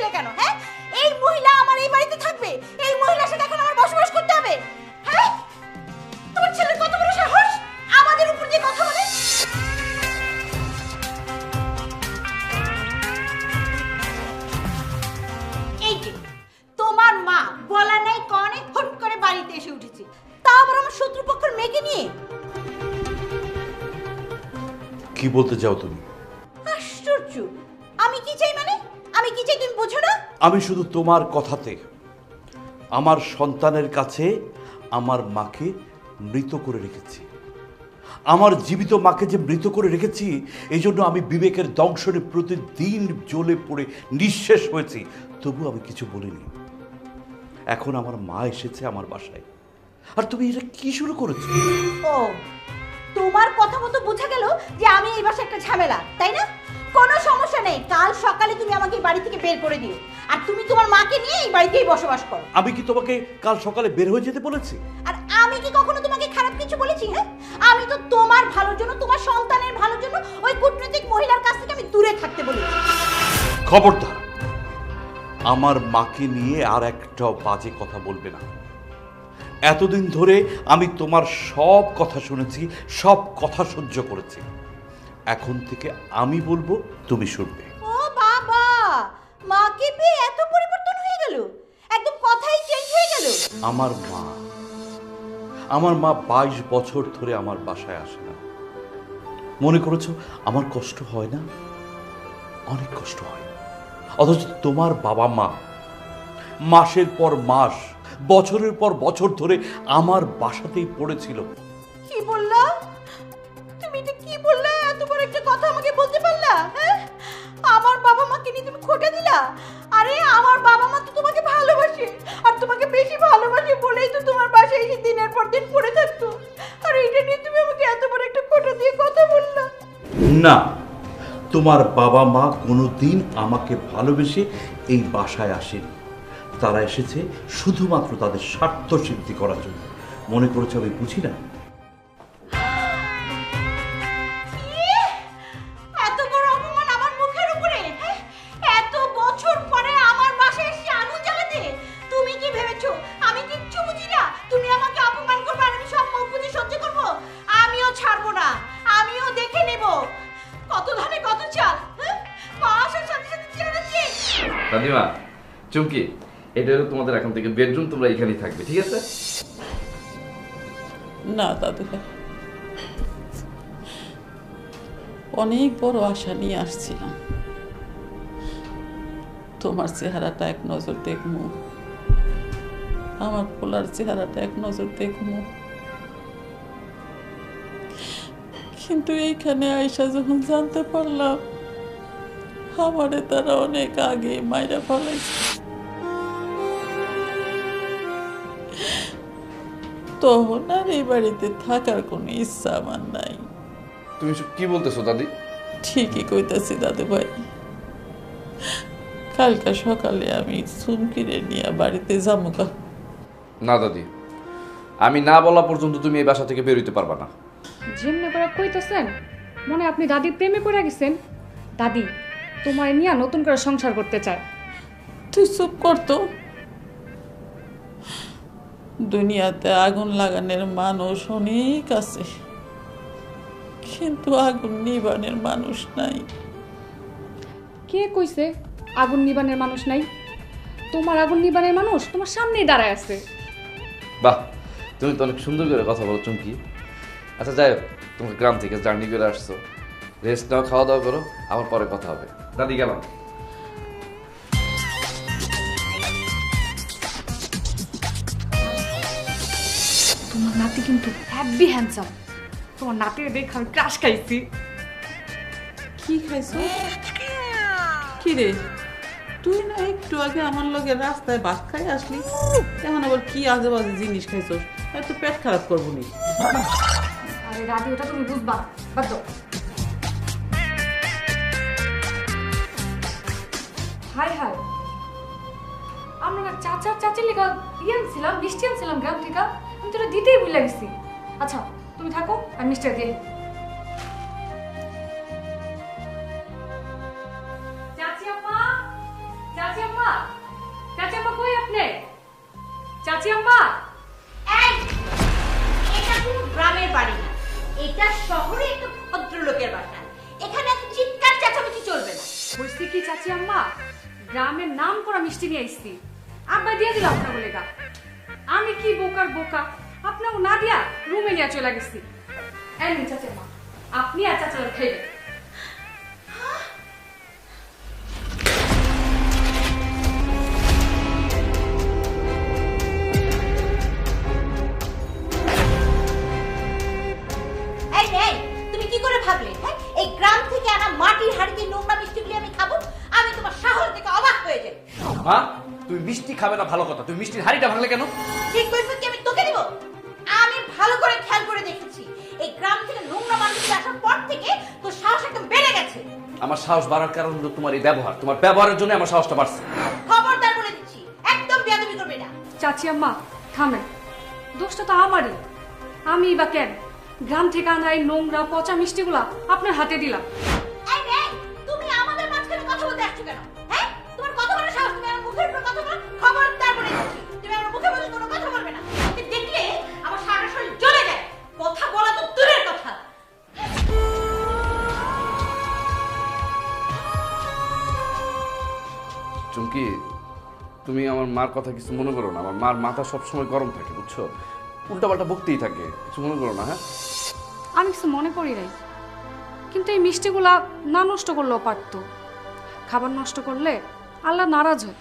না কেন? হ্যাঁ, এই মহিলা আমার এই বাড়িতে থাকবে, এই মহিলার সাথে এখন আমার বসবাস করতে হবে? হ্যাঁ, তোমার ছেলের কত বড় সাহস আমাদের উপর দিয়ে কথা বলে? এই যে তোমার মা বলা নাই কনে হুট করে বাড়িতে এসে উঠেছে, তা আবার আমার শত্রুপক্ষের মেয়েকে নিয়ে। কি বলতে চাও তুমি? আশ্চর্য, আমি কি চাই মানে? আমি কি চাই তুমি বোঝো না? আমি শুধু তোমার কথাতে আমার সন্তানের কাছে আমার মাকে মৃত করে রেখেছি। আমার জীবিত মাকে যে মৃত করে রেখেছি, এই জন্য আমি বিবেকের দংশনে প্রতিদিন জ্বলে পড়ে নিঃশেষ হয়েছি, তবু আমি কিছু বলিনি। এখন আমার মা এসেছে আমার বাসায়, আর তুমি এটা কি শুরু করেছো? ও, তোমার কথা মতো বোঝা গেল যে আমি এই বাসায় একটা ঝামেলা, তাই না? কোনো সমস্যা নেই, কাল সকালে তুমি আমাকে এই বাড়ি থেকে বের করে দিও, আর তুমি তোমার মাকে নিয়ে এই বাড়িতেই বসবাস করো। আমি কি তোমাকে কাল সকালে বের হয়ে যেতে বলেছি? আর আমি কি কখনো তোমাকে খারাপ কিছু বলেছি? হ্যাঁ, আমি তো তোমার ভালোর জন্য, তোমার সন্তানের ভালোর জন্য ওই কূটনৈতিক মহিলার কাছ থেকে আমি দূরে থাকতে বলেছি। খবরদার, আমার মাকে নিয়ে আর একটা বাজে কথা বলবে না। এতদিন ধরে আমি তোমার সব কথা শুনেছি, সব কথা সহ্য করেছি। এখন থেকে আমি বলবো, তুমি শুনবে। ও বাবা, মাকে পেয়ে এত পরিবর্তন হয়ে গেল, একদম কথাই চেঞ্জ হয়ে গেল। আমার মা 22 বছর ধরে আমার বাসায় আসে না। মনে করেছো আমার কষ্ট হয় না? অনেক কষ্ট হয়। অথচ তোমার বাবা মা মাসের পর মাস, বছরের পর বছর ধরে আমার বাসাতেই পড়েছিল। কি বললা তুমি? এটা কি বললা? এত বড় একটা কথা আমাকে বলতে পারলা? হ্যাঁ, আমার বাবা মাকে নিয়ে তুমি খোটা দিলা? আরে আমার বাবা মা তো তোমাকে ভালোবাসে, আর তোমাকে বেশি ভালোবাসে বলেই তো তোমার বাসায় এসে দিনের পর দিন পড়ে থাকতো, আর এটা নিয়ে তুমি আমাকে এত বড় একটা খোটা দিয়ে কথা বললা? না, তোমার বাবা মা কোনোদিন আমাকে ভালোবেসে এই বাসায় আসেনি। তারা এসেছে শুধুমাত্র তাদের স্বার্থ সিদ্ধি করার জন্য। মনে করেছো আমি বুঝি না? এত বড় অপমান আমার মুখের উপরে! হ্যাঁ? এত বছর পরে আমার বাসায় এসে আগুন জ্বালাতে! তুমি কি ভেবেছো আমি কিচ্ছু বুঝি না? তুমি আমাকে অপমান করবে আর আমি সব মুখ বুঝে সহ্য করবো? আমিও ছাড়বো না, আমিও দেখে নেব কত ধানে কত চাল। হ্যাঁ? মা আসার সাথে সাথে চেঁচাচ্ছি। দাদিমা, চুমকি, এটা হলো তোমাদের এখন থেকে বেডরুম, তোমরা এখানেই থাকবে, ঠিক আছে? না দাদু ভাই, অনেক বড় আশা নিয়ে আসছিলাম। তোমার চেহারাটা এক নজর দেখমু, আমার পোলার চেহারাটা এক নজর দেখমু, কিন্তু এইখানে আয়সা যখন জানতে পারলাম আমারে তারা অনেক আগে মাইরা ফেলাইছে, তখন আর এই বাড়িতে থাকার কোনো ইচ্ছা আমার নাই। তুমি কি বলতেছো দাদি? ঠিকই কইতাছি দাদু ভাই, কালকা সকালে আমি চুমকিরে নিয়ে বাড়িতে যামুকা। না দাদি, আমি না বলা পর্যন্ত তুমি এই বাসা থেকে বের হইতে পারবা না। যেমনে করে কইতেছেন মনে হয় আপনি দাদির প্রেমে পড়ে গেছেন। দাদি তোমার নিয়ে নতুন করে সংসার করতে চায়। তুই চুপ করতো। দুনিয়াতে আগুন লাগানোর মানুষ অনেক আছে, কিন্তু আগুন নিবানের মানুষ নাই। কে কইছে আগুন নিবানের মানুষ নাই? তোমার আগুন নিবানের মানুষ তোমার সামনেই দাঁড়ায় আছে। বাহ, তুমি তো অনেক সুন্দর করে কথা বলো চুমকি। আচ্ছা যাই হোক, তুমি গ্রাম থেকে জার্নি করে আসছো, রেস্ট নাও, খাওয়া দাওয়া করো, আবার পরে কথা হবে। দাদি গেলাম। তোমার নাতি কিন্তু হ্যাপি হ্যান্ডসাম। তোমার নাতির দেখে আমি ক্রাশ খাইছি। কি খাইছ? কি রে, তুই না একটু আগে আমার লগে রাস্তায় ভাত খাই আসলি, এখন আবার কি আজে বাজে জিনিস খাইছ? এত পেট খারাপ করবো নি? আরে দাদি, ওটা তুমি বুঝবা, বাদ দাও। হাই হাই, আমরা না চাচার চাচির লেখা আনছিলাম, মিষ্টি আনছিলাম গ্রাম থেকে, আমি তোরা দিতেই ভুলে গেছি। আচ্ছা তুমি থাকো, আর মিষ্টি দিয়ে। চাচি আম্মা, চাচি আম্মা, চাচি আম্মা এই, এটা কোনো গ্রামের বাড়ি না, এটা শহরে একটা ভদ্রলোকের বাসা। এখানে এত চিৎকার চেঁচামেচি চলবে না। হয়েছে কি চাচি আম্মা, গ্রামের নাম করা মিষ্টি নিয়ে আইসি, আব্বা দিয়ে দিল আপনার বলে গা। আমি কি বোকার বোকা, আপনাকে না দিয়া রুমে নিয়ে চলে গেছি। এই নিন চাচি আম্মা, আপনি আর চাচা খাইবেন। এই এই, তুমি কি করে ভাবলে? হ্যাঁ, এই গ্রাম থেকে আনা মাটির হাড়িতে নোংরা মিষ্টিগুলি আমি খাবো? আমি তোমার সাহস দেখে অবাক হয়ে যাই। মা, তুমি মিষ্টি খাবে না ভালো কথা, তুমি মিষ্টির হাড়িটা ভাঙলে কেন? ঠিক কইছো কি আমি তোকে দিব? আমি ভালো করে খেয়াল করে দেখেছি, এই গ্রাম থেকে নোংরা মানুষগুলো আসার পর থেকে তোর সাহস একদম বেড়ে গেছে। আমার সাহস বাড়ার কারণ হলো তোমার এই ব্যবহার, তোমার ব্যবহারের জন্য আমার সাহসটা বাড়ছে। খবরদার বলে দিচ্ছি, একদম বেয়াদবি করবি না। চাচি আম্মা থামেন, দোষটা তো আমারই। আমি বা কেন গ্রাম থেকে আনা এই নোংরা পচা মিষ্টিগুলা আপনার হাতে দিলাম। এই রে, তুমি আমাদের মাঝখানে কথা বলতে আসছো কেন? হ্যাঁ, তোমার কত বড় সাহস, তুমি আমার মুখের উপর কথা বলো? খবরদার বলে দিচ্ছি, তুমি আমার মুখে বলে কোনো কথা বলবে না। ওকে দেখলে আমার সারা শরীর জ্বলে যায়, কথা বলা তো দূরের কথা। চুমকি, তুমি আমার মার কথা কিছু মনে করো না, আমার মার মাথা সবসময় গরম থাকে বুঝছো, উল্টাপাল্টা বকতেই থাকে, কিছু মনে করো না। হ্যাঁ, আমি কিছু মনে করি নাই, কিন্তু এই মিষ্টিগুলা না নষ্ট করলেও পারতো। খাবার নষ্ট করলে আল্লাহ নারাজ হয়।